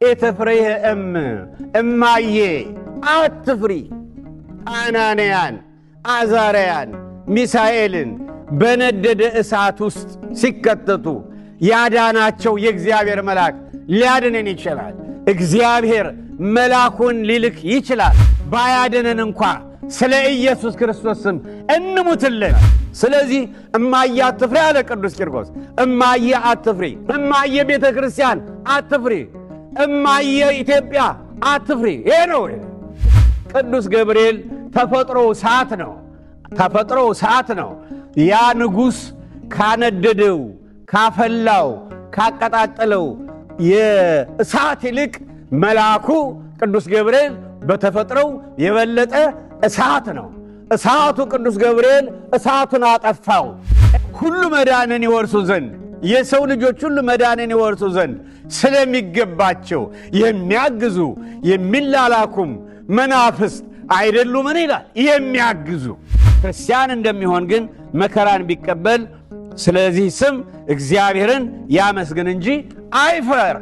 ኢትፍሪህ እማዬ አትፍሪ። አናንያን አዛርያን ሚሳኤልን በነደደ እሳት ውስጥ ሲከተቱ ያዳናቸው የእግዚአብሔር መልአክ ሊያድነን ይችላል። እግዚአብሔር መልአኩን ሊልክ ይችላል። ባያድነን እንኳ ስለ ኢየሱስ ክርስቶስ ስም እንሙትልን። ስለዚህ እማዬ አትፍሪ አለ ቅዱስ ቂርቆስ። እማዬ አትፍሪ፣ እማዬ ቤተ ክርስቲያን አትፍሪ፣ እማዬ ኢትዮጵያ አትፍሪ። ይሄ ነው ቅዱስ ገብርኤል ተፈጥሮ እሳት ነው። ተፈጥሮ እሳት ነው። ያ ንጉሥ ካነደደው ካፈላው ካቀጣጠለው የእሳት ይልቅ መልአኩ ቅዱስ ገብርኤል በተፈጥሮው የበለጠ እሳት ነው። እሳቱ ቅዱስ ገብርኤል እሳቱን አጠፋው። ሁሉ መዳንን ይወርሱ ዘንድ የሰው ልጆች ሁሉ መዳንን ይወርሱ ዘንድ ስለሚገባቸው የሚያግዙ የሚላላኩም መናፍስት አይደሉምን ይላል። የሚያግዙ ክርስቲያን እንደሚሆን ግን መከራን ቢቀበል ስለዚህ ስም እግዚአብሔርን ያመስግን እንጂ አይፈር።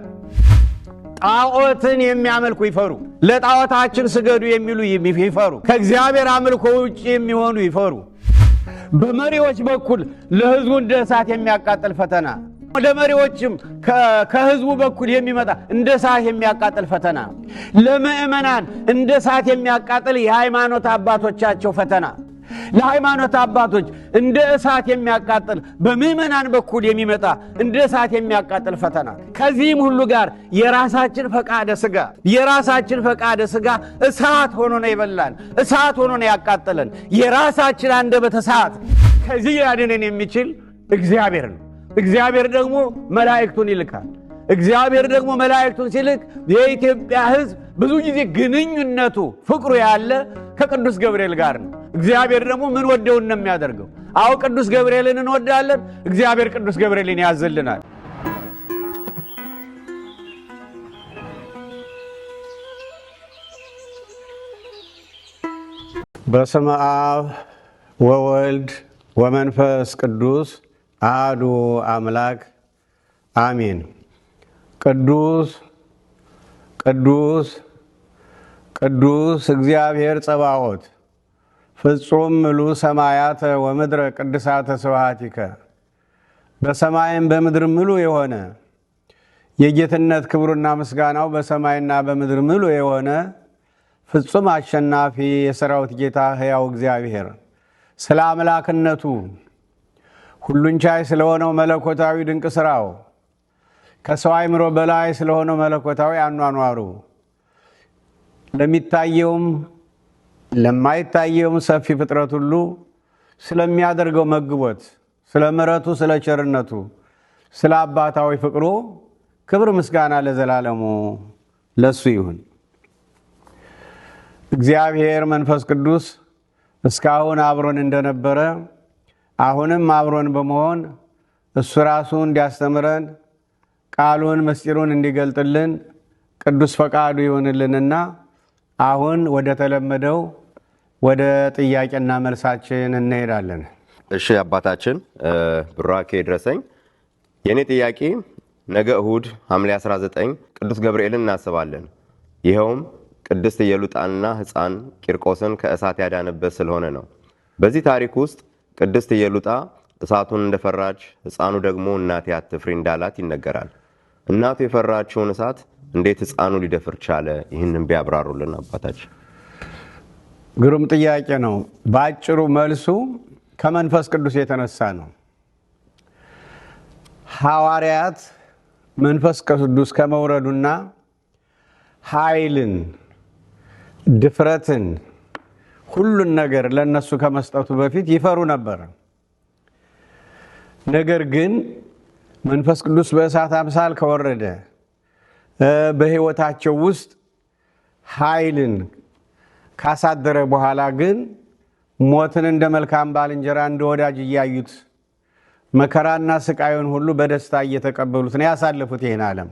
ጣዖትን የሚያመልኩ ይፈሩ። ለጣዖታችን ስገዱ የሚሉ ይፈሩ። ከእግዚአብሔር አምልኮ ውጭ የሚሆኑ ይፈሩ። በመሪዎች በኩል ለሕዝቡ እንደ እሳት የሚያቃጥል ፈተና፣ ለመሪዎችም ከሕዝቡ በኩል የሚመጣ እንደ እሳት የሚያቃጥል ፈተና፣ ለምእመናን እንደ እሳት የሚያቃጥል የሃይማኖት አባቶቻቸው ፈተና፣ ለሃይማኖት አባቶች እንደ እሳት የሚያቃጥል በምእመናን በኩል የሚመጣ እንደ እሳት የሚያቃጥል ፈተና። ከዚህም ሁሉ ጋር የራሳችን ፈቃደ ሥጋ እሳት ሆኖ ነው የበላን፣ እሳት ሆኖ ነው ያቃጠለን። የራሳችን አንደበት እሳት። ከዚህ ያድነን የሚችል እግዚአብሔር ነው። እግዚአብሔር ደግሞ መላእክቱን ይልካል። እግዚአብሔር ደግሞ መላእክቱን ሲልክ የኢትዮጵያ ሕዝብ ብዙ ጊዜ ግንኙነቱ ፍቅሩ ያለ ከቅዱስ ገብርኤል ጋር ነው። እግዚአብሔር ደግሞ ምን ወደውን ነው የሚያደርገው? አዎ ቅዱስ ገብርኤልን እንወዳለን። እግዚአብሔር ቅዱስ ገብርኤልን ያዝልናል። በስመ አብ ወወልድ ወመንፈስ ቅዱስ አሐዱ አምላክ አሜን። ቅዱስ ቅዱስ ቅዱስ እግዚአብሔር ጸባዖት ፍጹም ምሉእ ሰማያተ ወምድረ ቅድሳተ ስብሐቲከ። በሰማይም በምድር ምሉእ የሆነ የጌትነት ክብሩና ምስጋናው በሰማይና በምድር ምሉእ የሆነ ፍጹም አሸናፊ የሰራዊት ጌታ ሕያው እግዚአብሔር ስለ አምላክነቱ ሁሉን ቻይ ስለሆነው መለኮታዊ ድንቅ ሥራው ከሰው አእምሮ በላይ ስለሆነው መለኮታዊ አኗኗሩ ለሚታየውም ለማይታየውም ሰፊ ፍጥረት ሁሉ ስለሚያደርገው መግቦት፣ ስለ ምሕረቱ፣ ስለ ቸርነቱ፣ ስለ አባታዊ ፍቅሩ ክብር ምስጋና ለዘላለሙ ለሱ ይሁን። እግዚአብሔር መንፈስ ቅዱስ እስካሁን አብሮን እንደነበረ አሁንም አብሮን በመሆን እሱ ራሱ እንዲያስተምረን ቃሉን ምስጢሩን እንዲገልጥልን ቅዱስ ፈቃዱ ይሆንልንና አሁን ወደ ተለመደው ወደ ጥያቄና መልሳችን እንሄዳለን። እሺ አባታችን ብራኬ ድረሰኝ። የኔ ጥያቄ ነገ እሁድ ሐምሌ 19 ቅዱስ ገብርኤልን እናስባለን። ይኸውም ቅድስት ኢየሉጣንና ሕፃን ቂርቆስን ከእሳት ያዳነበት ስለሆነ ነው። በዚህ ታሪክ ውስጥ ቅድስት ኢየሉጣ እሳቱን እንደፈራች፣ ሕፃኑ ደግሞ እናቴ አትፍሪ እንዳላት ይነገራል። እናቱ የፈራችውን እሳት እንዴት ሕፃኑ ሊደፍር ቻለ? ይህንን ቢያብራሩልን አባታችን። ግሩም ጥያቄ ነው። በአጭሩ መልሱ ከመንፈስ ቅዱስ የተነሳ ነው። ሐዋርያት መንፈስ ቅዱስ ከመውረዱና ኃይልን፣ ድፍረትን፣ ሁሉን ነገር ለነሱ ከመስጠቱ በፊት ይፈሩ ነበር። ነገር ግን መንፈስ ቅዱስ በእሳት አምሳል ከወረደ በሕይወታቸው ውስጥ ኃይልን ካሳደረ በኋላ ግን ሞትን እንደ መልካም ባልንጀራ እንደ ወዳጅ እያዩት መከራና ስቃዩን ሁሉ በደስታ እየተቀበሉት ነው ያሳለፉት ይህን ዓለም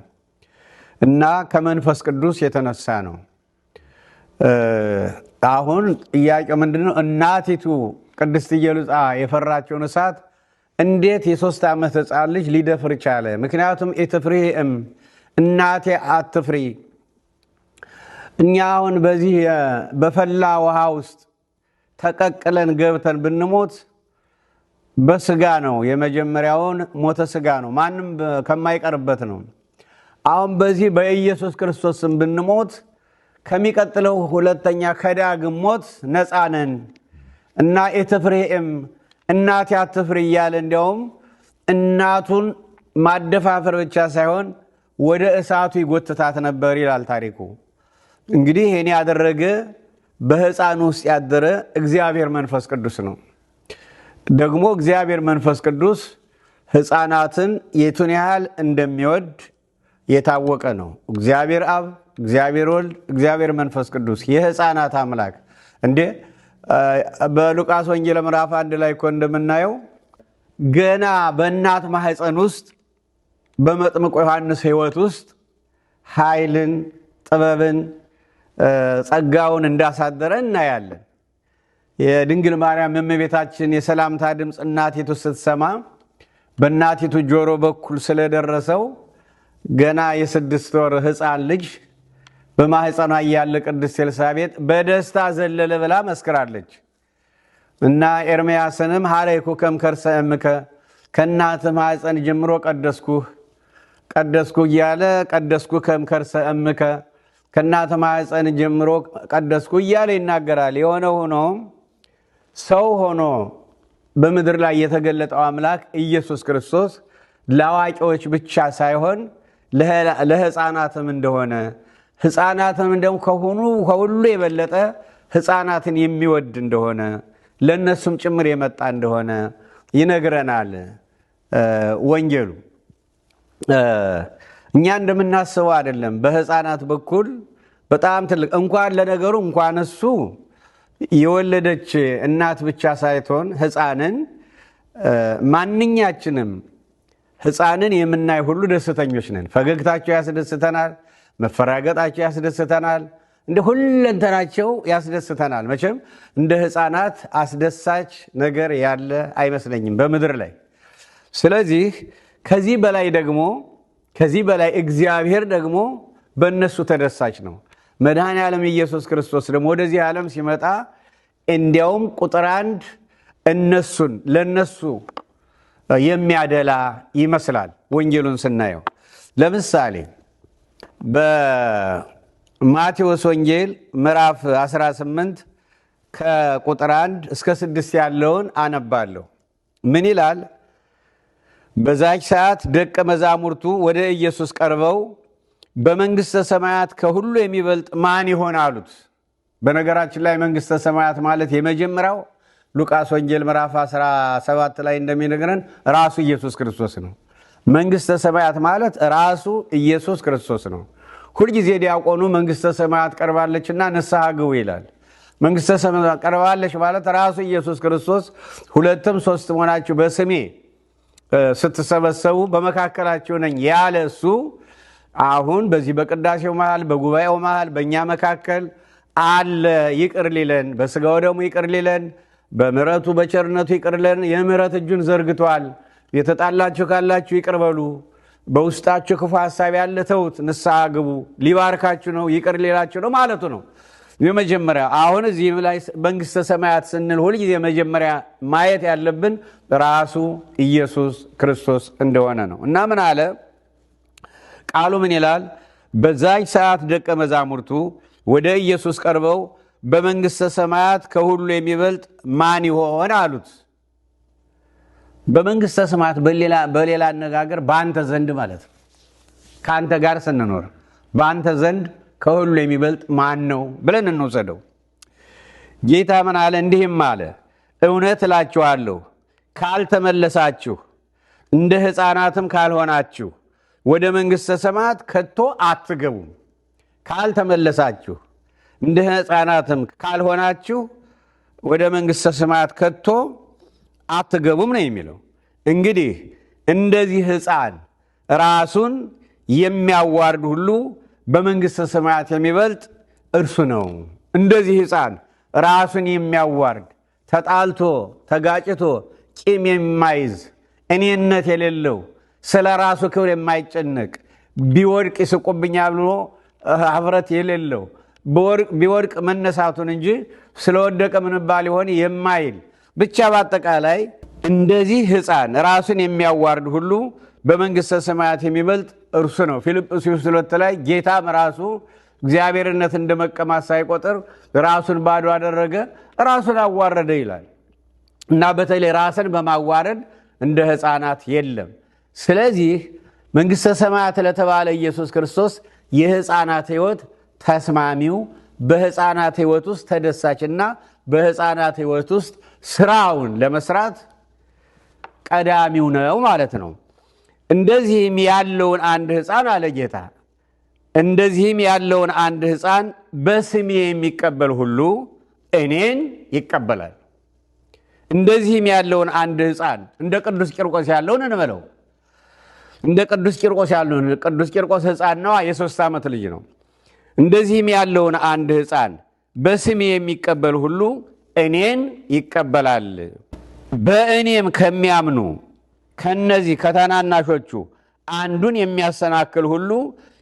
እና ከመንፈስ ቅዱስ የተነሳ ነው። አሁን ጥያቄው ምንድነው? እናቲቱ ቅድስት ኢየሉጣ የፈራቸውን እሳት እንዴት የ3 ዓመት ሕፃን ልጅ ሊደፍር ቻለ? ምክንያቱም ኢትፍሪህ እናቴ አትፍሪ። እኛ አሁን በዚህ በፈላ ውሃ ውስጥ ተቀቅለን ገብተን ብንሞት በስጋ ነው። የመጀመሪያውን ሞተ ስጋ ነው፣ ማንም ከማይቀርበት ነው። አሁን በዚህ በኢየሱስ ክርስቶስ ስም ብንሞት ከሚቀጥለው ሁለተኛ ከዳግም ሞት ነፃ ነን እና ኢትፍሬም እናቴ አትፍሪ እያለ እንዲያውም እናቱን ማደፋፈር ብቻ ሳይሆን ወደ እሳቱ ይጎትታት ነበር ይላል ታሪኩ። እንግዲህ ይህን ያደረገ በሕፃኑ ውስጥ ያደረ እግዚአብሔር መንፈስ ቅዱስ ነው። ደግሞ እግዚአብሔር መንፈስ ቅዱስ ሕፃናትን የቱን ያህል እንደሚወድ የታወቀ ነው። እግዚአብሔር አብ፣ እግዚአብሔር ወልድ፣ እግዚአብሔር መንፈስ ቅዱስ የሕፃናት አምላክ እንዴ! በሉቃስ ወንጌል ምዕራፍ 1 ላይ እኮ እንደምናየው ገና በእናት ማህፀን ውስጥ በመጥምቁ ዮሐንስ ሕይወት ውስጥ ኃይልን፣ ጥበብን፣ ጸጋውን እንዳሳደረ እናያለን። የድንግል ማርያም እመቤታችን የሰላምታ ድምፅ እናቲቱ ስትሰማ በእናቲቱ ጆሮ በኩል ስለደረሰው ገና የ6 ወር ሕፃን ልጅ በማህፀኗ ያለ ቅድስት ኤልሳቤጥ በደስታ ዘለለ ብላ መስክራለች። እና ኤርምያስንም ሐረይኩከ እምከርሰ እምከ ከእናትህ ማህፀን ጀምሮ ቀደስኩ እያለ ቀደስኩከ እምከርሰ እምከ ከእናትህ ማህፀን ጀምሮ ቀደስኩ እያለ ይናገራል። የሆነ ሆኖ ሰው ሆኖ በምድር ላይ የተገለጠው አምላክ ኢየሱስ ክርስቶስ ለአዋቂዎች ብቻ ሳይሆን ለሕፃናትም እንደሆነ ሕፃናትም እንደም ከሁሉ የበለጠ ሕፃናትን የሚወድ እንደሆነ ለነሱም ጭምር የመጣ እንደሆነ ይነግረናል ወንጌሉ። እኛ እንደምናስበው አይደለም። በሕፃናት በኩል በጣም ትልቅ እንኳን ለነገሩ እንኳን እሱ የወለደች እናት ብቻ ሳይሆን ሕፃንን ማንኛችንም ሕፃንን የምናይ ሁሉ ደስተኞች ነን። ፈገግታቸው ያስደስተናል፣ መፈራገጣቸው ያስደስተናል፣ እንደ ሁለንተናቸው ያስደስተናል። መቼም እንደ ሕፃናት አስደሳች ነገር ያለ አይመስለኝም በምድር ላይ። ስለዚህ ከዚህ በላይ እግዚአብሔር ደግሞ በእነሱ ተደሳች ነው። መድኃኔ ዓለም ኢየሱስ ክርስቶስ ደግሞ ወደዚህ ዓለም ሲመጣ እንዲያውም ቁጥር 1 ለነሱ የሚያደላ ይመስላል ወንጌሉን ስናየው። ለምሳሌ በማቴዎስ ወንጌል ምዕራፍ 18 ከቁጥር 1 እስከ 6 ያለውን አነባለሁ። ምን ይላል? በዛች ሰዓት ደቀ መዛሙርቱ ወደ ኢየሱስ ቀርበው በመንግሥተ ሰማያት ከሁሉ የሚበልጥ ማን ይሆን አሉት። በነገራችን ላይ መንግሥተ ሰማያት ማለት የመጀመሪያው ሉቃስ ወንጌል ምዕራፍ 17 ላይ እንደሚነግረን ራሱ ኢየሱስ ክርስቶስ ነው። መንግሥተ ሰማያት ማለት ራሱ ኢየሱስ ክርስቶስ ነው። ሁልጊዜ ዲያቆኑ መንግሥተ ሰማያት ቀርባለችና ንስሐ ግቡ ይላል። መንግሥተ ሰማያት ቀርባለች ማለት ራሱ ኢየሱስ ክርስቶስ 2 3 ሆናችሁ በስሜ ስትሰበሰቡ በመካከላቸው ነኝ ያለ እሱ አሁን በዚህ በቅዳሴው መሃል በጉባኤው መሃል በእኛ መካከል አለ። ይቅር ሊለን በስጋው ደግሞ ይቅር ሊለን በምሕረቱ በቸርነቱ ይቅር ሊለን የምሕረት እጁን ዘርግቷል። የተጣላችሁ ካላችሁ ይቅር በሉ፣ በውስጣችሁ ክፉ ሐሳብ ያለ ተውት፣ ንስሐ ግቡ፣ ሊባርካችሁ ነው፣ ይቅር ሊላችሁ ነው ማለቱ ነው። የመጀመሪያ አሁን እዚህ ላይ መንግሥተ ሰማያት ስንል ሁልጊዜ መጀመሪያ ማየት ያለብን ራሱ ኢየሱስ ክርስቶስ እንደሆነ ነው። እና ምን አለ ቃሉ? ምን ይላል? በዛች ሰዓት ደቀ መዛሙርቱ ወደ ኢየሱስ ቀርበው በመንግሥተ ሰማያት ከሁሉ የሚበልጥ ማን ይሆን አሉት። በመንግሥተ ሰማያት በሌላ አነጋገር በአንተ ዘንድ ማለት ነው። ከአንተ ጋር ስንኖር በአንተ ዘንድ ከሁሉ የሚበልጥ ማን ነው ብለን እንውሰደው። ጌታ ምን አለ? እንዲህም አለ፣ እውነት እላችኋለሁ ካልተመለሳችሁ እንደ ሕፃናትም ካልሆናችሁ ወደ መንግሥተ ሰማያት ከቶ አትገቡም። ካልተመለሳችሁ እንደ ሕፃናትም ካልሆናችሁ ወደ መንግሥተ ሰማያት ከቶ አትገቡም ነው የሚለው። እንግዲህ እንደዚህ ሕፃን ራሱን የሚያዋርድ ሁሉ በመንግሥተ ሰማያት የሚበልጥ እርሱ ነው። እንደዚህ ሕፃን ራሱን የሚያዋርድ ተጣልቶ ተጋጭቶ ቂም የማይዝ እኔነት የሌለው ስለ ራሱ ክብር የማይጨነቅ ቢወድቅ ይስቁብኛል ብሎ ኀፍረት የሌለው ቢወድቅ መነሳቱን እንጂ ስለወደቀ ምን ባል ይሆን የማይል ብቻ በአጠቃላይ እንደዚህ ሕፃን ራሱን የሚያዋርድ ሁሉ በመንግሥተ ሰማያት የሚበልጥ እርሱ ነው። ፊልጵስዩስ 2 ላይ ጌታም ራሱ እግዚአብሔርነት እንደመቀማት ሳይቆጥር ራሱን ባዶ አደረገ፣ ራሱን አዋረደ ይላል እና በተለይ ራስን በማዋረድ እንደ ሕፃናት የለም። ስለዚህ መንግሥተ ሰማያት ለተባለ ኢየሱስ ክርስቶስ የሕፃናት ሕይወት ተስማሚው፣ በሕፃናት ሕይወት ውስጥ ተደሳችና በሕፃናት ሕይወት ውስጥ ስራውን ለመስራት ቀዳሚው ነው ማለት ነው። እንደዚህም ያለውን አንድ ሕፃን አለ ጌታ፣ እንደዚህም ያለውን አንድ ሕፃን በስሜ የሚቀበል ሁሉ እኔን ይቀበላል። እንደዚህም ያለውን አንድ ሕፃን እንደ ቅዱስ ቂርቆስ ያለውን እንበለው። እንደ ቅዱስ ቂርቆስ ያለውን ቅዱስ ቂርቆስ ሕፃን ነው፣ የ3 ዓመት ልጅ ነው። እንደዚህም ያለውን አንድ ሕፃን በስሜ የሚቀበል ሁሉ እኔን ይቀበላል። በእኔም ከሚያምኑ ከነዚህ ከታናናሾቹ አንዱን የሚያሰናክል ሁሉ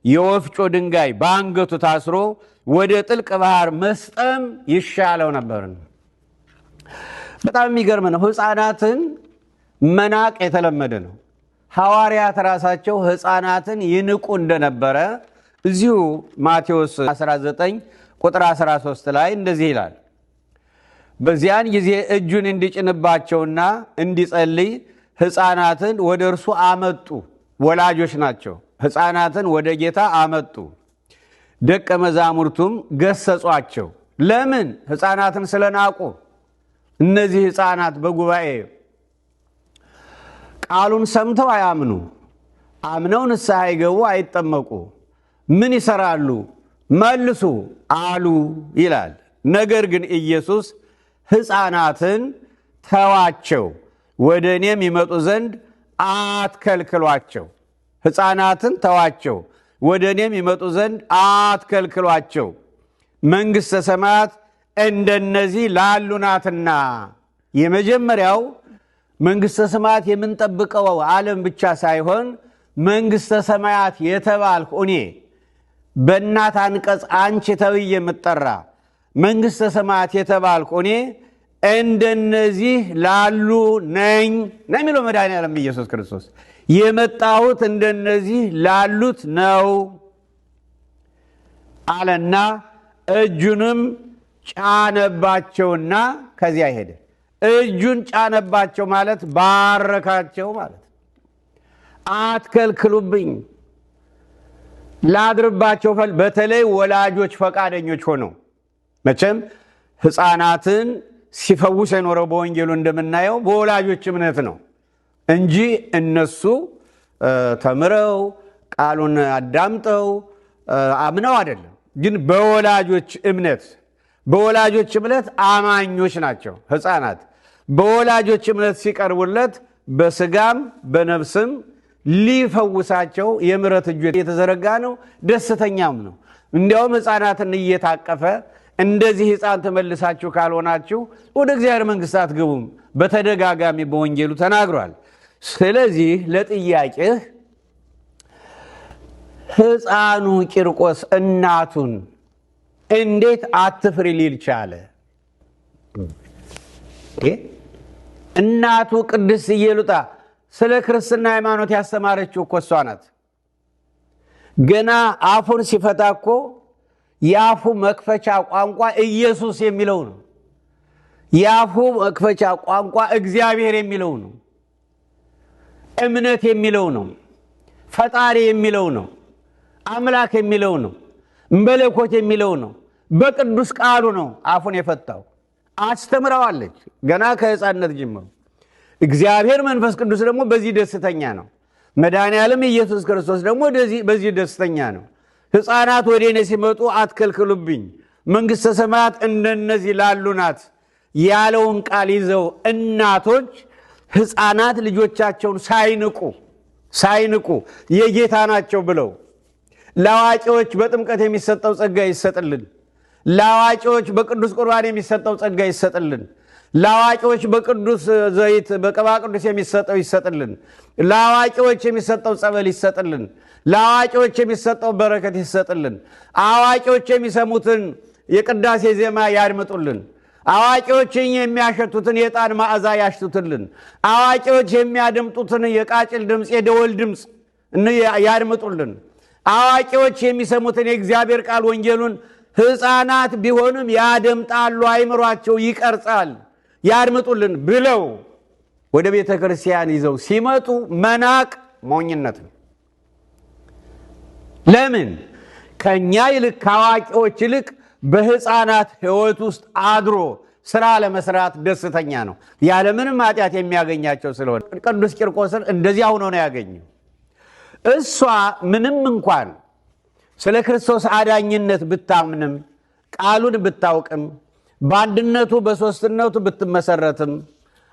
የወፍጮ ድንጋይ በአንገቱ ታስሮ ወደ ጥልቅ ባህር መስጠም ይሻለው ነበር። በጣም የሚገርም ነው። ሕፃናትን መናቅ የተለመደ ነው። ሐዋርያት ራሳቸው ሕፃናትን ይንቁ እንደነበረ እዚሁ ማቴዎስ 19 ቁጥር 13 ላይ እንደዚህ ይላል። በዚያን ጊዜ እጁን እንዲጭንባቸውና እንዲጸልይ ሕፃናትን ወደ እርሱ አመጡ። ወላጆች ናቸው። ሕፃናትን ወደ ጌታ አመጡ። ደቀ መዛሙርቱም ገሰጿቸው። ለምን? ሕፃናትን ስለናቁ። እነዚህ ሕፃናት በጉባኤ ቃሉን ሰምተው አያምኑ፣ አምነው ንስሐ አይገቡ፣ አይጠመቁ። ምን ይሰራሉ? መልሱ አሉ ይላል። ነገር ግን ኢየሱስ ሕፃናትን ተዋቸው፣ ወደ እኔም ይመጡ ዘንድ አትከልክሏቸው። ሕፃናትን ተዋቸው፣ ወደ እኔም ይመጡ ዘንድ አትከልክሏቸው፣ መንግሥተ ሰማያት እንደነዚህ ላሉ ናትና። የመጀመሪያው መንግሥተ ሰማያት የምንጠብቀው ዓለም ብቻ ሳይሆን መንግሥተ ሰማያት የተባልኩ እኔ በእናት አንቀጽ አንቺ ተብዬ የምጠራ መንግሥተ ሰማያት የተባልኩ እኔ እንደነዚህ ላሉ ነኝ ነው የሚለው መድኃኔዓለም ኢየሱስ ክርስቶስ። የመጣሁት እንደነዚህ ላሉት ነው አለና እጁንም ጫነባቸውና ከዚያ ሄደ። እጁን ጫነባቸው ማለት ባረካቸው ማለት። አትከልክሉብኝ ላድርባቸው። በተለይ ወላጆች ፈቃደኞች ሆነው መቼም ሕፃናትን ሲፈውስ የኖረው በወንጌሉ እንደምናየው በወላጆች እምነት ነው እንጂ እነሱ ተምረው ቃሉን አዳምጠው አምነው አይደለም። ግን በወላጆች እምነት አማኞች ናቸው ሕፃናት። በወላጆች እምነት ሲቀርቡለት በስጋም በነፍስም ሊፈውሳቸው የምሕረት እጁ የተዘረጋ ነው። ደስተኛም ነው። እንዲያውም ሕፃናትን እየታቀፈ እንደዚህ ሕፃን ተመልሳችሁ ካልሆናችሁ ወደ እግዚአብሔር መንግሥት አትገቡም በተደጋጋሚ በወንጌሉ ተናግሯል። ስለዚህ ለጥያቄህ ሕፃኑ ቂርቆስ እናቱን እንዴት አትፍሪ ሊል ቻለ? እናቱ ቅድስት ኢየሉጣ ስለ ክርስትና ሃይማኖት ያስተማረችው እኮ እሷ ናት። ገና አፉን ሲፈታ እኮ የአፉ መክፈቻ ቋንቋ ኢየሱስ የሚለው ነው። የአፉ መክፈቻ ቋንቋ እግዚአብሔር የሚለው ነው። እምነት የሚለው ነው። ፈጣሪ የሚለው ነው። አምላክ የሚለው ነው። መለኮት የሚለው ነው። በቅዱስ ቃሉ ነው አፉን የፈታው። አስተምረዋለች ገና ከሕፃንነት ጀምሮ። እግዚአብሔር መንፈስ ቅዱስ ደግሞ በዚህ ደስተኛ ነው። መድኃኔዓለም ኢየሱስ ክርስቶስ ደግሞ በዚህ ደስተኛ ነው። ሕፃናት ወደ እኔ ሲመጡ አትከልክሉብኝ፣ መንግሥተ ሰማያት እንደነዚህ ላሉ ናት ያለውን ቃል ይዘው እናቶች ሕፃናት ልጆቻቸውን ሳይንቁ የጌታ ናቸው ብለው ለአዋቂዎች በጥምቀት የሚሰጠው ጸጋ ይሰጥልን፣ ለአዋቂዎች በቅዱስ ቁርባን የሚሰጠው ጸጋ ይሰጥልን፣ ለአዋቂዎች በቅዱስ ዘይት በቅባ ቅዱስ የሚሰጠው ይሰጥልን። ለአዋቂዎች የሚሰጠው ጸበል ይሰጥልን። ለአዋቂዎች የሚሰጠው በረከት ይሰጥልን። አዋቂዎች የሚሰሙትን የቅዳሴ ዜማ ያድምጡልን። አዋቂዎች የሚያሸቱትን የዕጣን መዓዛ ያሽቱትልን። አዋቂዎች የሚያደምጡትን የቃጭል ድምፅ የደወል ድምፅ ያድምጡልን። አዋቂዎች የሚሰሙትን የእግዚአብሔር ቃል ወንጌሉን ሕፃናት ቢሆንም ያደምጣሉ፣ አይምሯቸው ይቀርጻል፣ ያድምጡልን ብለው ወደ ቤተ ክርስቲያን ይዘው ሲመጡ መናቅ ሞኝነት ነው። ለምን? ከኛ ይልቅ ከአዋቂዎች ይልቅ በሕፃናት ሕይወት ውስጥ አድሮ ስራ ለመስራት ደስተኛ ነው። ያለምንም ኃጢአት የሚያገኛቸው ስለሆነ ቅዱስ ቂርቆስን እንደዚያ ሆኖ ነው ያገኘው። እሷ ምንም እንኳን ስለ ክርስቶስ አዳኝነት ብታምንም ቃሉን ብታውቅም በአንድነቱ በሦስትነቱ ብትመሰረትም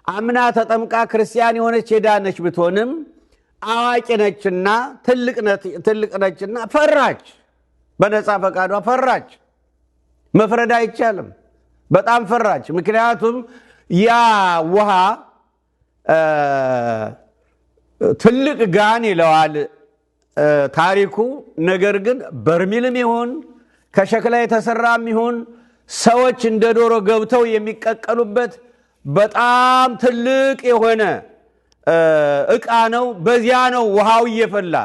አምና ተጠምቃ ክርስቲያን የሆነች የዳነች ብትሆንም አዋቂ ነችና ትልቅ ነችና ፈራች። በነፃ ፈቃዷ ፈራች። መፍረድ አይቻልም። በጣም ፈራች። ምክንያቱም ያ ውሃ ትልቅ ጋን ይለዋል ታሪኩ። ነገር ግን በርሚልም ይሁን ከሸክላ የተሰራም ይሁን ሰዎች እንደ ዶሮ ገብተው የሚቀቀሉበት በጣም ትልቅ የሆነ ዕቃ ነው። በዚያ ነው ውሃው እየፈላ።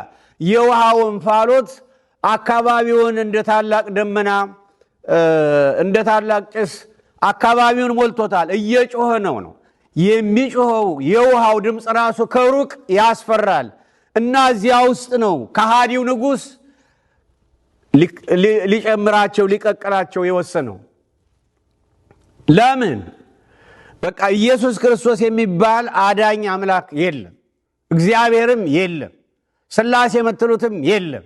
የውሃው እንፋሎት አካባቢውን እንደ ታላቅ ደመና እንደ ታላቅ ጭስ አካባቢውን ሞልቶታል። እየጮኸ ነው የሚጮኸው። የውሃው ድምፅ ራሱ ከሩቅ ያስፈራል። እና እዚያ ውስጥ ነው ከሃዲው ንጉሥ ሊጨምራቸው ሊቀቅላቸው የወሰነው። ለምን? በቃ ኢየሱስ ክርስቶስ የሚባል አዳኝ አምላክ የለም፣ እግዚአብሔርም የለም፣ ሥላሴ የምትሉትም የለም።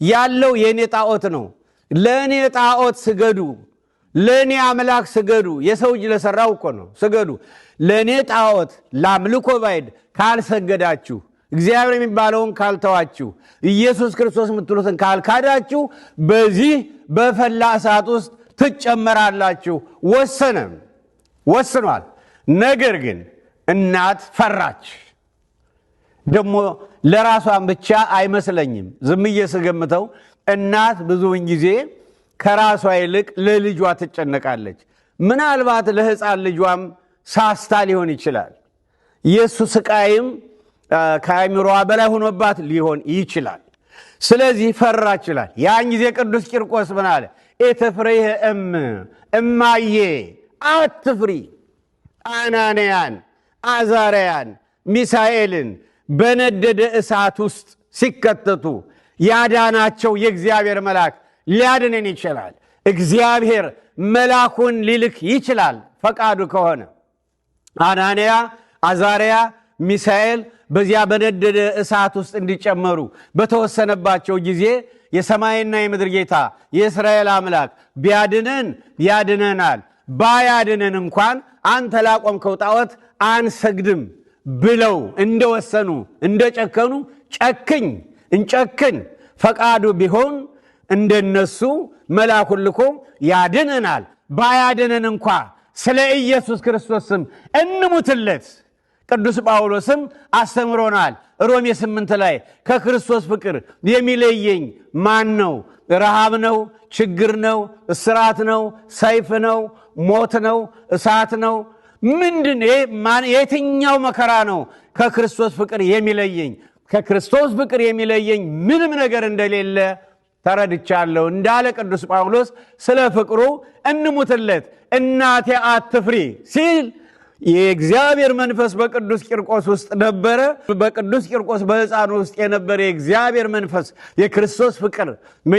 ያለው የኔ ጣዖት ነው። ለእኔ ጣዖት ስገዱ፣ ለእኔ አምላክ ስገዱ። የሰው እጅ ለሠራው እኮ ነው ስገዱ። ለእኔ ጣዖት ለአምልኮ ባዕድ ካልሰገዳችሁ፣ እግዚአብሔር የሚባለውን ካልተዋችሁ፣ ኢየሱስ ክርስቶስ የምትሉትን ካልካዳችሁ በዚህ በፈላ እሳት ውስጥ ትጨመራላችሁ ወስኗል። ነገር ግን እናት ፈራች። ደግሞ ለራሷን ብቻ አይመስለኝም። ዝምዬ ስገምተው እናት ብዙውን ጊዜ ከራሷ ይልቅ ለልጇ ትጨነቃለች። ምናልባት ለሕፃን ልጇም ሳስታ ሊሆን ይችላል። የእሱ ስቃይም ከአእምሮዋ በላይ ሆኖባት ሊሆን ይችላል። ስለዚህ ፈራች ይላል። ያን ጊዜ ቅዱስ ቂርቆስ ምን አለ? ኢትፍሪህ እማዬ አትፍሪ። አናንያን አዛርያን ሚሳኤልን በነደደ እሳት ውስጥ ሲከተቱ ያዳናቸው የእግዚአብሔር መልአክ ሊያድነን ይችላል። እግዚአብሔር መልአኩን ሊልክ ይችላል ፈቃዱ ከሆነ። አናንያ አዛርያ ሚሳኤል በዚያ በነደደ እሳት ውስጥ እንዲጨመሩ በተወሰነባቸው ጊዜ የሰማይና የምድር ጌታ የእስራኤል አምላክ ቢያድነን ያድነናል፣ ባያድነን እንኳን አንተ ላቆምከው ጣዖት አንሰግድም ብለው እንደወሰኑ እንደጨከኑ እንጨክን ፈቃዱ ቢሆን እንደነሱ መልአኩን ልኮ ያድነናል። ባያድነን እንኳ ስለ ኢየሱስ ክርስቶስ ስም እንሙትለት። ቅዱስ ጳውሎስም አስተምሮናል። ሮሜ 8 ላይ ከክርስቶስ ፍቅር የሚለየኝ ማን ነው? ረሃብ ነው? ችግር ነው? እስራት ነው? ሰይፍ ነው? ሞት ነው? እሳት ነው? ምንድን የትኛው መከራ ነው ከክርስቶስ ፍቅር የሚለየኝ? ከክርስቶስ ፍቅር የሚለየኝ ምንም ነገር እንደሌለ ተረድቻለሁ እንዳለ ቅዱስ ጳውሎስ ስለ ፍቅሩ እንሙትለት፣ እናቴ አትፍሪ ሲል የእግዚአብሔር መንፈስ በቅዱስ ቂርቆስ ውስጥ ነበረ። በቅዱስ ቂርቆስ በሕፃኑ ውስጥ የነበረ የእግዚአብሔር መንፈስ የክርስቶስ ፍቅር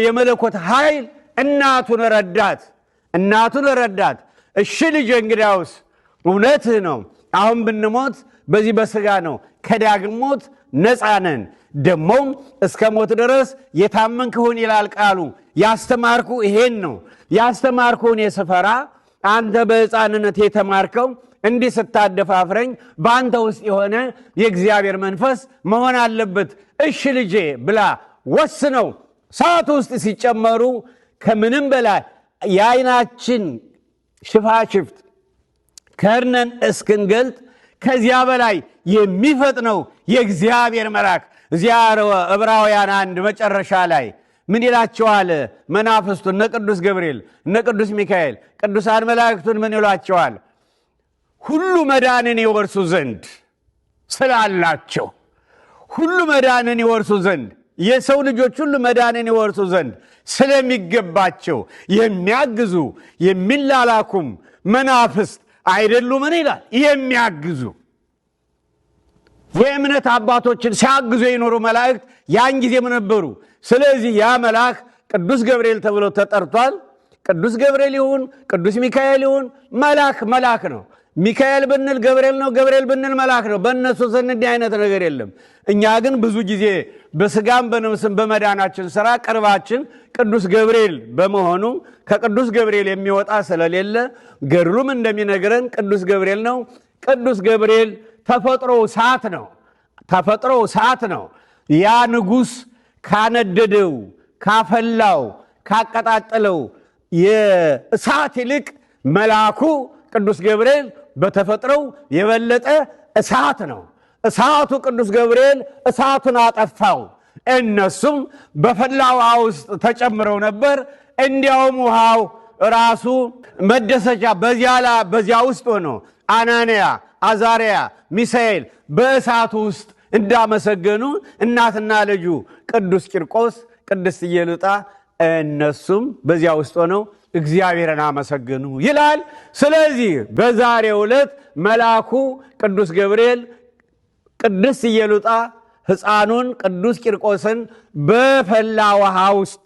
የመለኮት ኃይል እናቱን ረዳት። እሺ ልጄ እንግዲያውስ እውነትህ ነው፣ አሁን ብንሞት በዚህ በሥጋ ነው፣ ከዳግም ሞት ነፃ ነን። ደሞም እስከ ሞት ድረስ የታመንክሁን ይላል ቃሉ። ያስተማርኩ ይሄን ነው። ያስተማርኩን የስፈራ አንተ በሕፃንነት የተማርከው እንዲህ ስታደፋፍረኝ በአንተ ውስጥ የሆነ የእግዚአብሔር መንፈስ መሆን አለበት። እሺ ልጄ ብላ ወስነው ሰዓት ውስጥ ሲጨመሩ ከምንም በላይ የዓይናችን ሽፋሽፍት ከርነን እስክንገልጥ ከዚያ በላይ የሚፈጥነው የእግዚአብሔር መልአክ እዚያ ዕብራውያን 1 መጨረሻ ላይ ምን ይላቸዋል? መናፍስቱ እነ ቅዱስ ገብርኤል እነ ቅዱስ ሚካኤል ቅዱሳን መላእክቱን ምን ይሏቸዋል? ሁሉ መዳንን ይወርሱ ዘንድ ስላላቸው ሁሉ መዳንን ይወርሱ ዘንድ የሰው ልጆች ሁሉ መዳንን ይወርሱ ዘንድ ስለሚገባቸው የሚያግዙ የሚላላኩም መናፍስት አይደሉምን ይላል። የሚያግዙ የእምነት አባቶችን ሲያግዙ የኖሩ መላእክት ያን ጊዜም ነበሩ። ስለዚህ ያ መልአክ ቅዱስ ገብርኤል ተብሎ ተጠርቷል። ቅዱስ ገብርኤል ይሁን ቅዱስ ሚካኤል ይሁን መልአክ ነው። ሚካኤል ብንል ገብርኤል ነው፣ ገብርኤል ብንል መልአክ ነው። በእነሱ ዘንድ እንዲህ አይነት ነገር የለም። እኛ ግን ብዙ ጊዜ በስጋም በነፍስም በመዳናችን ሥራ ቅርባችን ቅዱስ ገብርኤል በመሆኑ ከቅዱስ ገብርኤል የሚወጣ ስለሌለ ገድሉም እንደሚነግረን ቅዱስ ገብርኤል ነው። ቅዱስ ገብርኤል ተፈጥሮ እሳት ነው። ያ ንጉሥ ካነደደው ካፈላው ካቀጣጠለው የእሳት ይልቅ መልአኩ ቅዱስ ገብርኤል በተፈጥሮው የበለጠ እሳት ነው። እሳቱ ቅዱስ ገብርኤል እሳቱን አጠፋው። እነሱም በፈላ ውሃ ውስጥ ተጨምረው ነበር። እንዲያውም ውሃው ራሱ መደሰቻ በዚያ ውስጥ ሆኖ አናንያ፣ አዛርያ፣ ሚሳኤል በእሳቱ ውስጥ እንዳመሰገኑ እናትና ልጁ ቅዱስ ቂርቆስ፣ ቅድስት ኢየሉጣ እነሱም በዚያ ውስጥ ሆነው እግዚአብሔርን አመሰገኑ ይላል። ስለዚህ በዛሬው ዕለት መልአኩ ቅዱስ ገብርኤል ቅድስት ኢየሉጣ ሕፃኑን ቅዱስ ቂርቆስን በፈላ ውሃ ውስጥ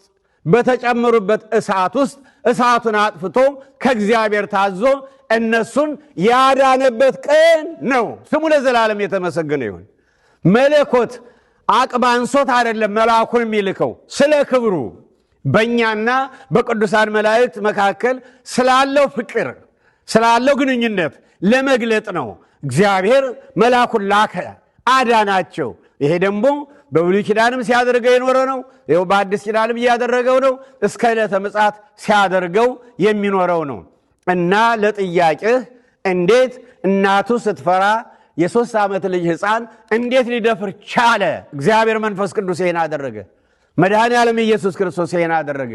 በተጨመሩበት እሳት ውስጥ እሳቱን አጥፍቶ ከእግዚአብሔር ታዞ እነሱን ያዳነበት ቀን ነው። ስሙ ለዘላለም የተመሰገነ ይሁን። መለኮት አቅም አንሶት አይደለም መልአኩን የሚልከው፣ ስለ ክብሩ በእኛና በቅዱሳን መላእክት መካከል ስላለው ፍቅር ስላለው ግንኙነት ለመግለጥ ነው። እግዚአብሔር መልአኩን ላከ፣ አዳናቸው። ይሄ ደግሞ በብሉይ ኪዳንም ሲያደርገው የኖረ ነው። ይኸው በአዲስ ኪዳንም እያደረገው ነው። እስከ ዕለተ ምጽአት ሲያደርገው የሚኖረው ነው። እና ለጥያቄህ እንዴት እናቱ ስትፈራ የ3 ዓመት ልጅ ሕፃን እንዴት ሊደፍር ቻለ? እግዚአብሔር መንፈስ ቅዱስ ይሄን አደረገ። መድኃኔ ዓለም ኢየሱስ ክርስቶስ ይሄን አደረገ።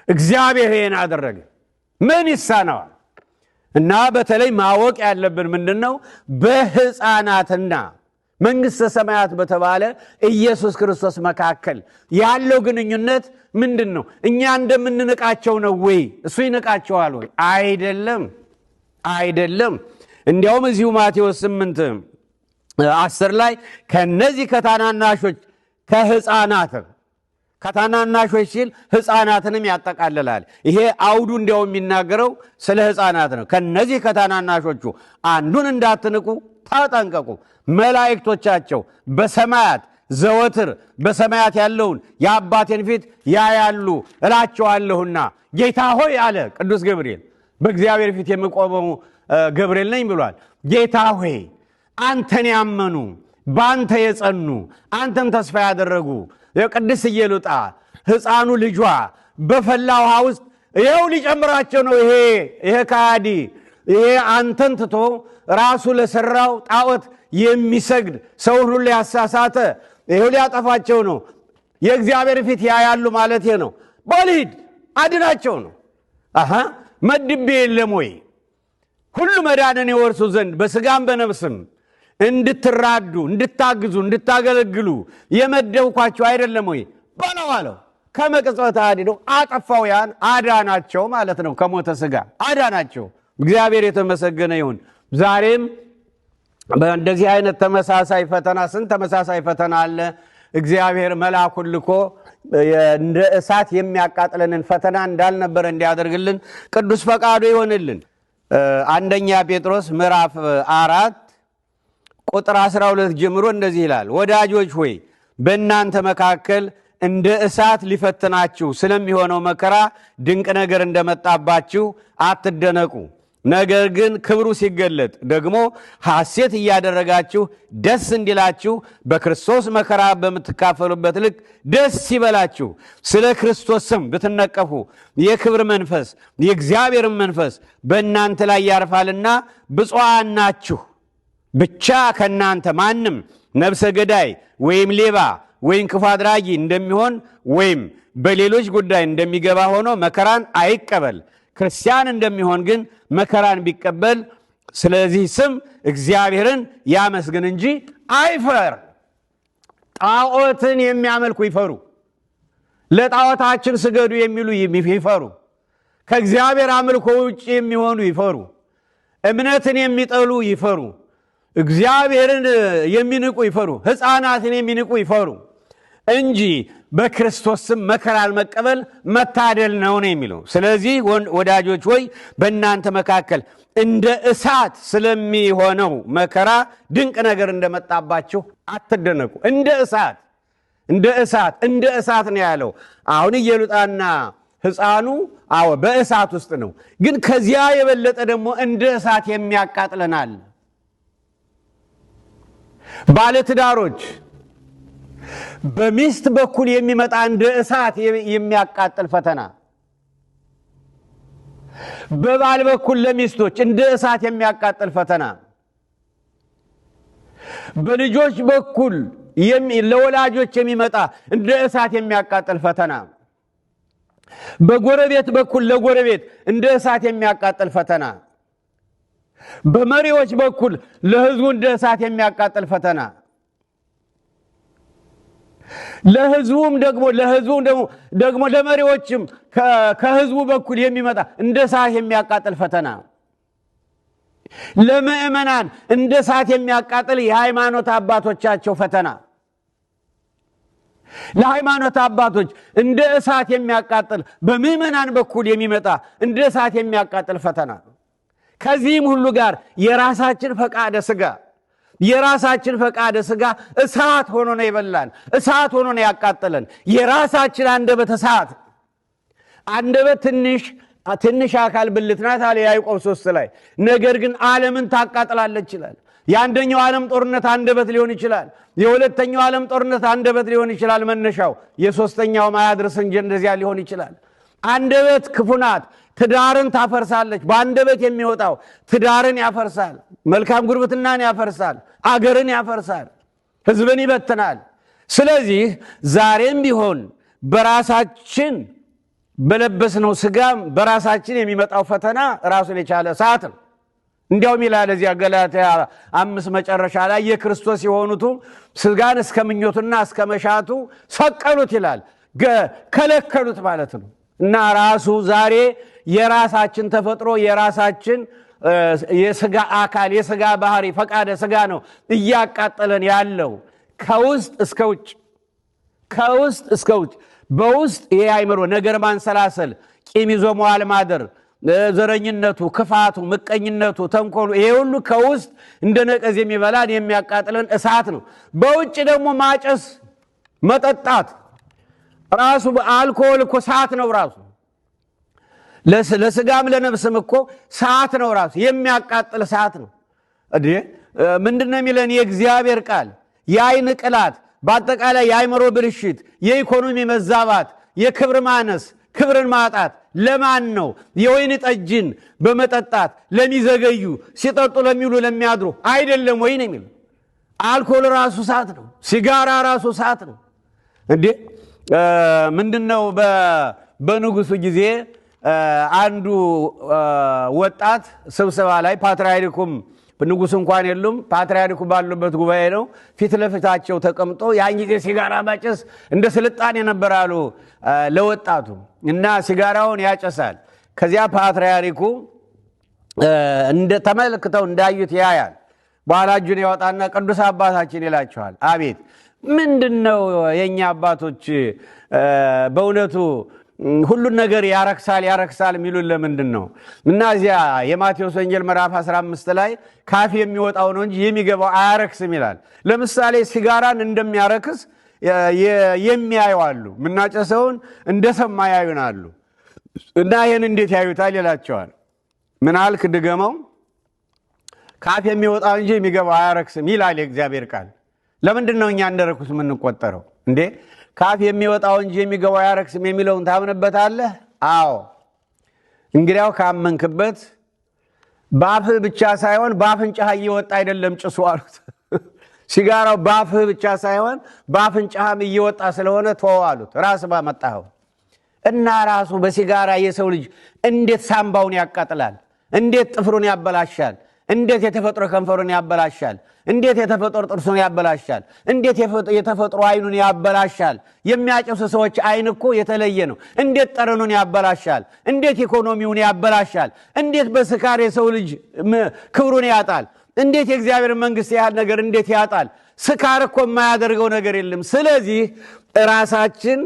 እግዚአብሔር ይሄን አደረገ። ምን ይሳነዋል? እና በተለይ ማወቅ ያለብን ምንድነው? በሕፃናትና መንግሥተ ሰማያት በተባለ ኢየሱስ ክርስቶስ መካከል ያለው ግንኙነት ምንድን ነው? እኛ እንደምንንቃቸው ነው ወይ? እሱ ይንቃቸዋል ወይ? አይደለም። እንዲያውም እዚሁ ማቴዎስ 8:10 ላይ ከነዚህ ከታናናሾች ከታናናሾች ሲል ሕፃናትንም ያጠቃልላል። ይሄ አውዱ እንዲያውም የሚናገረው ስለ ሕፃናት ነው። ከነዚህ ከታናናሾቹ አንዱን እንዳትንቁ ተጠንቀቁ። መላእክቶቻቸው በሰማያት ዘወትር በሰማያት ያለውን የአባቴን ፊት ያያሉ እላቸዋለሁና ጌታ ሆይ አለ ቅዱስ ገብርኤል። በእግዚአብሔር ፊት የሚቆመው ገብርኤል ነኝ ብሏል። ጌታ ሆይ አንተን ያመኑ በአንተ የጸኑ አንተን ተስፋ ያደረጉ የቅድስት ኢየሉጣ ሕፃኑ ልጇ በፈላ ውሃ ውስጥ ይኸው ሊጨምራቸው ነው። ይሄ ከሃዲ ይሄ አንተን ትቶ ራሱ ለሰራው ጣዖት የሚሰግድ ሰው ሁሉ ያሳሳተ ይሄው ሊያጠፋቸው ነው። የእግዚአብሔር ፊት ያያሉ ማለት ነው። በልሂድ አድናቸው ነው። መድቤ የለም ወይ? ሁሉ መዳንን ይወርሱ ዘንድ በስጋም በነፍስም እንድትራዱ እንድታግዙ እንድታገለግሉ የመደብኳቸው አይደለም ወይ በለው አለው። ከመቅጽበት አድነው አጠፋው። ያን አዳናቸው ማለት ነው። ከሞተ ስጋ አዳናቸው። እግዚአብሔር የተመሰገነ ይሁን። ዛሬም በእንደዚህ አይነት ተመሳሳይ ፈተና ስንት ተመሳሳይ ፈተና አለ። እግዚአብሔር መልአኩን ልኮ እንደ እሳት የሚያቃጥለንን ፈተና እንዳልነበረ እንዲያደርግልን ቅዱስ ፈቃዱ ይሆንልን። አንደኛ ጴጥሮስ ምዕራፍ 4 ቁጥር 12 ጀምሮ እንደዚህ ይላል። ወዳጆች ሆይ በእናንተ መካከል እንደ እሳት ሊፈትናችሁ ስለሚሆነው መከራ ድንቅ ነገር እንደመጣባችሁ አትደነቁ። ነገር ግን ክብሩ ሲገለጥ ደግሞ ሐሴት እያደረጋችሁ ደስ እንዲላችሁ በክርስቶስ መከራ በምትካፈሉበት ልክ ደስ ይበላችሁ። ስለ ክርስቶስ ስም ብትነቀፉ የክብር መንፈስ የእግዚአብሔር መንፈስ በእናንተ ላይ ያርፋልና ብፁዓን ናችሁ። ብቻ ከእናንተ ማንም ነፍሰ ገዳይ ወይም ሌባ ወይም ክፉ አድራጊ እንደሚሆን ወይም በሌሎች ጉዳይ እንደሚገባ ሆኖ መከራን አይቀበል። ክርስቲያን እንደሚሆን ግን መከራን ቢቀበል ስለዚህ ስም እግዚአብሔርን ያመስግን እንጂ አይፈር። ጣዖትን የሚያመልኩ ይፈሩ። ለጣዖታችን ስገዱ የሚሉ ይፈሩ። ከእግዚአብሔር አምልኮ ውጭ የሚሆኑ ይፈሩ። እምነትን የሚጠሉ ይፈሩ። እግዚአብሔርን የሚንቁ ይፈሩ። ሕፃናትን የሚንቁ ይፈሩ እንጂ በክርስቶስ ስም መከራን መቀበል መታደል ነው የሚለው። ስለዚህ ወዳጆች ሆይ በእናንተ መካከል እንደ እሳት ስለሚሆነው መከራ ድንቅ ነገር እንደመጣባችሁ አትደነቁ። እንደ እሳት ነው ያለው። አሁን ኢየሉጣና ሕፃኑ በእሳት ውስጥ ነው። ግን ከዚያ የበለጠ ደግሞ እንደ እሳት የሚያቃጥለናል። ባለትዳሮች በሚስት በኩል የሚመጣ እንደ እሳት የሚያቃጥል ፈተና፣ በባል በኩል ለሚስቶች እንደ እሳት የሚያቃጥል ፈተና፣ በልጆች በኩል ለወላጆች የሚመጣ እንደ እሳት የሚያቃጥል ፈተና፣ በጎረቤት በኩል ለጎረቤት እንደ እሳት የሚያቃጥል ፈተና፣ በመሪዎች በኩል ለሕዝቡ እንደ እሳት የሚያቃጥል ፈተና፣ ለሕዝቡም ደግሞ ለመሪዎችም ከሕዝቡ በኩል የሚመጣ እንደ እሳት የሚያቃጥል ፈተና፣ ለምእመናን እንደ እሳት የሚያቃጥል የሃይማኖት አባቶቻቸው ፈተና፣ ለሃይማኖት አባቶች እንደ እሳት የሚያቃጥል በምእመናን በኩል የሚመጣ እንደ እሳት የሚያቃጥል ፈተና። ከዚህም ሁሉ ጋር የራሳችን ፈቃደ ሥጋ እሳት ሆኖ ነው የበላን፣ እሳት ሆኖ ነው ያቃጠለን። የራሳችን አንደበት እሳት። አንደበት ትንሽ አካል ብልት ናት አለ ያዕቆብ 3 ላይ። ነገር ግን ዓለምን ታቃጥላለች ይላል። የአንደኛው ዓለም ጦርነት አንደበት ሊሆን ይችላል። የሁለተኛው ዓለም ጦርነት አንደበት ሊሆን ይችላል መነሻው። የሶስተኛው ማያድርስ እንጂ እንደዚያ ሊሆን ይችላል። አንደበት ክፉ ናት። ትዳርን ታፈርሳለች። በአንደበት የሚወጣው ትዳርን ያፈርሳል፣ መልካም ጉርብትናን ያፈርሳል፣ አገርን ያፈርሳል፣ ሕዝብን ይበትናል። ስለዚህ ዛሬም ቢሆን በራሳችን በለበስነው ሥጋም በራሳችን የሚመጣው ፈተና ራሱን የቻለ እሳት ነው። እንዲያውም ይላል እዚያ ገላትያ 5 መጨረሻ ላይ የክርስቶስ የሆኑቱ ሥጋን እስከ ምኞቱና እስከ መሻቱ ሰቀሉት ይላል። ከለከሉት ማለት ነው። እና ራሱ ዛሬ የራሳችን ተፈጥሮ የራሳችን የሥጋ አካል የሥጋ ባህሪ ፈቃደ ሥጋ ነው እያቃጠለን ያለው ከውስጥ እስከ ውጭ። በውስጥ ይሄ አይምሮ ነገር ማንሰላሰል፣ ቂም ይዞ መዋል ማደር፣ ዘረኝነቱ፣ ክፋቱ፣ ምቀኝነቱ፣ ተንኮሉ ይሄ ሁሉ ከውስጥ እንደ ነቀዝ የሚበላን የሚያቃጥለን እሳት ነው። በውጭ ደግሞ ማጨስ፣ መጠጣት ራሱ አልኮል እኮ እሳት ነው ራሱ። ለሥጋም ለነፍስም እኮ እሳት ነው ራሱ፣ የሚያቃጥል እሳት ነው። ምንድነው የሚለን የእግዚአብሔር ቃል? የአይን ቅላት፣ በአጠቃላይ የአይምሮ ብልሽት፣ የኢኮኖሚ መዛባት፣ የክብር ማነስ፣ ክብርን ማጣት ለማን ነው? የወይን ጠጅን በመጠጣት ለሚዘገዩ ሲጠጡ ለሚውሉ ለሚያድሩ አይደለም ወይ ነው የሚል። አልኮል ራሱ እሳት ነው። ሲጋራ ራሱ እሳት ነው። ምንድነው በንጉሱ ጊዜ አንዱ ወጣት ስብሰባ ላይ ፓትርያርኩም ንጉሱ እንኳን የሉም፣ ፓትርያርኩ ባሉበት ጉባኤ ነው። ፊት ለፊታቸው ተቀምጦ ያን ጊዜ ሲጋራ ማጨስ እንደ ስልጣኔ ነበር አሉ ለወጣቱ እና ሲጋራውን ያጨሳል። ከዚያ ፓትርያርኩ ተመልክተው እንዳዩት ያያል። በኋላ እጁን ያወጣና ቅዱስ አባታችን ይላቸዋል። አቤት ምንድነው የኛ አባቶች በእውነቱ ሁሉን ነገር ያረክሳል የሚሉን ለምንድን ነው? እና እዚያ የማቴዎስ ወንጌል ምዕራፍ 15 ላይ ካፍ የሚወጣው ነው እንጂ የሚገባው አያረክስም ይላል። ለምሳሌ ሲጋራን እንደሚያረክስ የሚያዩ አሉ፣ ምናጨሰውን እንደሰማ ያዩናሉ። እና ይህን እንዴት ያዩታል ይላቸዋል። ምን አልክ ድገመው? ካፍ የሚወጣው እንጂ የሚገባው አያረክስም ይላል የእግዚአብሔር ቃል። ለምንድን ነው እኛ እንደረኩስ የምንቆጠረው እንዴ? ካፍ የሚወጣው እንጂ የሚገባው አያረክስም የሚለውን ታምንበታለህ? አዎ። እንግዲያው ካመንክበት ባፍህ ብቻ ሳይሆን ባፍንጫህ እየወጣ አይደለም ጭሱ አሉት። ሲጋራው ባፍህ ብቻ ሳይሆን ባፍንጫህም እየወጣ ስለሆነ ተወው አሉት። ራስ ባመጣኸው እና ራሱ በሲጋራ የሰው ልጅ እንዴት ሳምባውን ያቃጥላል፣ እንዴት ጥፍሩን ያበላሻል፣ እንዴት የተፈጥሮ ከንፈሩን ያበላሻል፣ እንዴት የተፈጥሮ ጥርሱን ያበላሻል፣ እንዴት የተፈጥሮ አይኑን ያበላሻል። የሚያጨሱ ሰዎች አይን እኮ የተለየ ነው። እንዴት ጠረኑን ያበላሻል፣ እንዴት ኢኮኖሚውን ያበላሻል፣ እንዴት በስካር የሰው ልጅ ክብሩን ያጣል፣ እንዴት የእግዚአብሔር መንግስት ያህል ነገር እንዴት ያጣል። ስካር እኮ የማያደርገው ነገር የለም። ስለዚህ ራሳችን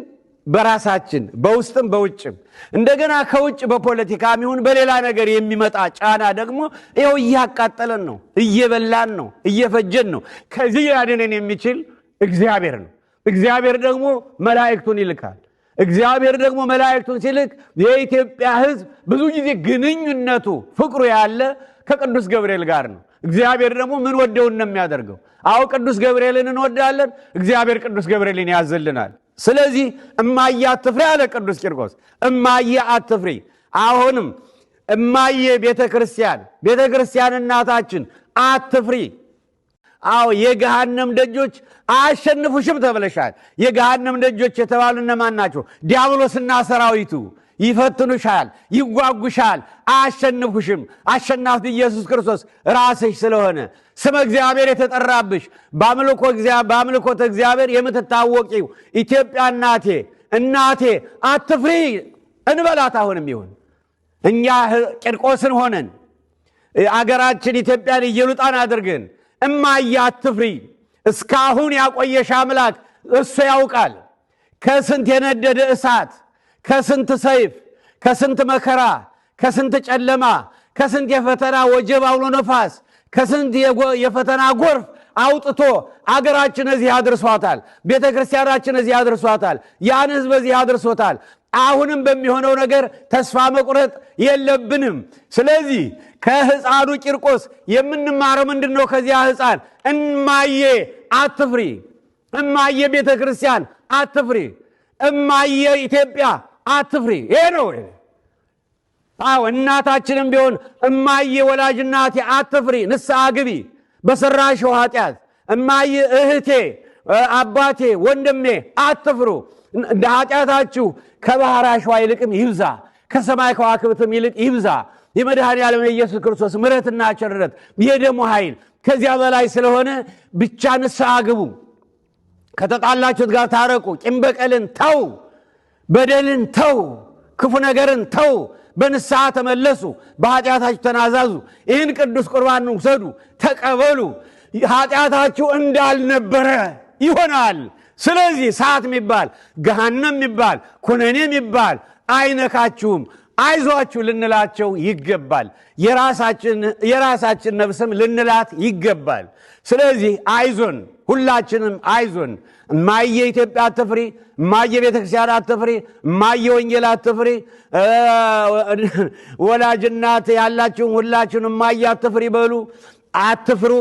በራሳችን በውስጥም በውጭም እንደገና ከውጭ በፖለቲካም ይሁን በሌላ ነገር የሚመጣ ጫና ደግሞ ይኸው እያቃጠለን ነው፣ እየበላን ነው፣ እየፈጀን ነው። ከዚህ ያድነን የሚችል እግዚአብሔር ነው። እግዚአብሔር ደግሞ መላእክቱን ይልካል። እግዚአብሔር ደግሞ መላእክቱን ሲልክ የኢትዮጵያ ሕዝብ ብዙ ጊዜ ግንኙነቱ ፍቅሩ ያለ ከቅዱስ ገብርኤል ጋር ነው። እግዚአብሔር ደግሞ ምን ወደውን ነው የሚያደርገው? አዎ ቅዱስ ገብርኤልን እንወዳለን። እግዚአብሔር ቅዱስ ገብርኤልን ያዝልናል። ስለዚህ እማዬ አትፍሪ አለ ቅዱስ ቂርቆስ። እማዬ አትፍሪ። አሁንም እማዬ ቤተክርስቲያን እናታችን አትፍሪ። አዎ የገሃነም ደጆች አያሸንፉሽም ተብለሻል። የገሃነም ደጆች የተባሉ እነማን ናቸው? ዲያብሎስና ሰራዊቱ ይፈትኑሻል፣ ይጓጉሻል፣ አያሸንፉሽም። አሸናፊ ኢየሱስ ክርስቶስ ራስሽ ስለሆነ ስመ እግዚአብሔር የተጠራብሽ በአምልኮተ እግዚአብሔር የምትታወቂው ኢትዮጵያ እናቴ አትፍሪ እንበላት። አሁንም ይሁን እኛ ቂርቆስን ሆነን አገራችን ኢትዮጵያን ኢየሉጣን አድርገን እማዬ አትፍሪ፣ እስካሁን ያቆየሽ አምላክ እሱ ያውቃል። ከስንት የነደደ እሳት፣ ከስንት ሰይፍ፣ ከስንት መከራ፣ ከስንት ጨለማ፣ ከስንት የፈተና ወጀብ አውሎ ነፋስ፣ ከስንት የፈተና ጎርፍ አውጥቶ አገራችን እዚህ አድርሷታል። ቤተ ክርስቲያናችን እዚህ አድርሷታል። ያን ሕዝብ እዚህ አድርሶታል። አሁንም በሚሆነው ነገር ተስፋ መቁረጥ የለብንም። ስለዚህ ከሕፃኑ ቂርቆስ የምንማረው ምንድን ነው? ከዚያ ሕፃን እማዬ አትፍሪ፣ እማዬ ቤተ ክርስቲያን አትፍሪ፣ እማዬ ኢትዮጵያ አትፍሪ። ይሄ ነው። አዎ እናታችንም ቢሆን እማዬ ወላጅ እናቴ አትፍሪ፣ ንስሐ ግቢ በሰራሽው ኃጢአት። እማዬ እህቴ፣ አባቴ፣ ወንድሜ አትፍሩ፣ እንደ ኃጢአታችሁ ከባህር አሸዋ ይልቅም ይብዛ፣ ከሰማይ ከዋክብትም ይልቅ ይብዛ። የመድኃኔ ዓለም የኢየሱስ ክርስቶስ ምሕረትና ቸርነት የደሙ ኃይል ከዚያ በላይ ስለሆነ ብቻ ንስሐ ግቡ፣ ከተጣላችሁት ጋር ታረቁ፣ ቂም በቀልን ተው፣ በደልን ተው፣ ክፉ ነገርን ተው፣ በንስሐ ተመለሱ፣ በኃጢአታችሁ ተናዛዙ፣ ይህን ቅዱስ ቁርባን ውሰዱ፣ ተቀበሉ። ኃጢአታችሁ እንዳልነበረ ይሆናል። ስለዚህ ሰዓት የሚባል ገሃነም የሚባል ኩነኔ የሚባል አይነካችሁም፣ አይዟችሁ ልንላቸው ይገባል። የራሳችን ነፍስም ልንላት ይገባል። ስለዚህ አይዞን፣ ሁላችንም አይዞን። እማዬ ኢትዮጵያ አትፍሪ፣ እማዬ ቤተክርስቲያን አትፍሪ፣ እማዬ ወንጌል አትፍሪ። ወላጅናት ያላችሁም ሁላችሁን እማዬ አትፍሪ በሉ። አትፍሩ፣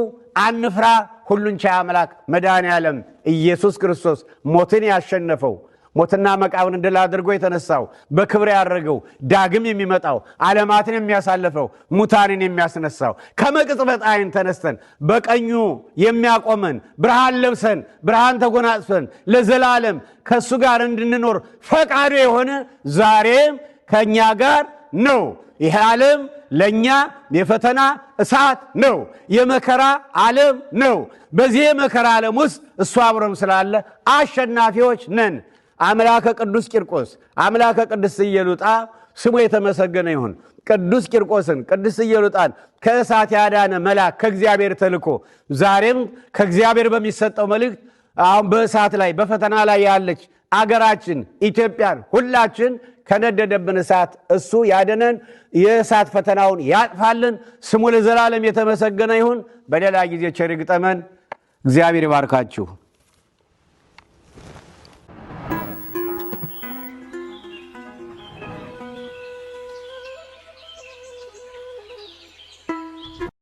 አንፍራ። ሁሉን ቻይ አምላክ መድኃኔ ዓለም ኢየሱስ ክርስቶስ ሞትን ያሸነፈው፣ ሞትና መቃብርን ድል አድርጎ የተነሳው፣ በክብር ያደረገው፣ ዳግም የሚመጣው፣ ዓለማትን የሚያሳልፈው፣ ሙታንን የሚያስነሳው፣ ከመቅጽበት ዓይን ተነስተን በቀኙ የሚያቆመን፣ ብርሃን ለብሰን ብርሃን ተጎናጽፈን ለዘላለም ከእሱ ጋር እንድንኖር ፈቃዱ የሆነ ዛሬም ከእኛ ጋር ነው። ይህ ዓለም ለእኛ የፈተና እሳት ነው፣ የመከራ ዓለም ነው። በዚህ የመከራ ዓለም ውስጥ እሱ አብሮም ስላለ አሸናፊዎች ነን። አምላከ ቅዱስ ቂርቆስ አምላከ ቅድስት ኢየሉጣ ስሙ የተመሰገነ ይሁን። ቅዱስ ቂርቆስን ቅድስት ኢየሉጣን ከእሳት ያዳነ መልአክ ከእግዚአብሔር ተልኮ ዛሬም ከእግዚአብሔር በሚሰጠው መልእክት አሁን በእሳት ላይ በፈተና ላይ ያለች አገራችን ኢትዮጵያን ሁላችን ከነደደብን እሳት እሱ ያደነን፣ የእሳት ፈተናውን ያጥፋልን። ስሙ ለዘላለም የተመሰገነ ይሁን። በሌላ ጊዜ ቸር ይግጠመን። እግዚአብሔር ይባርካችሁ።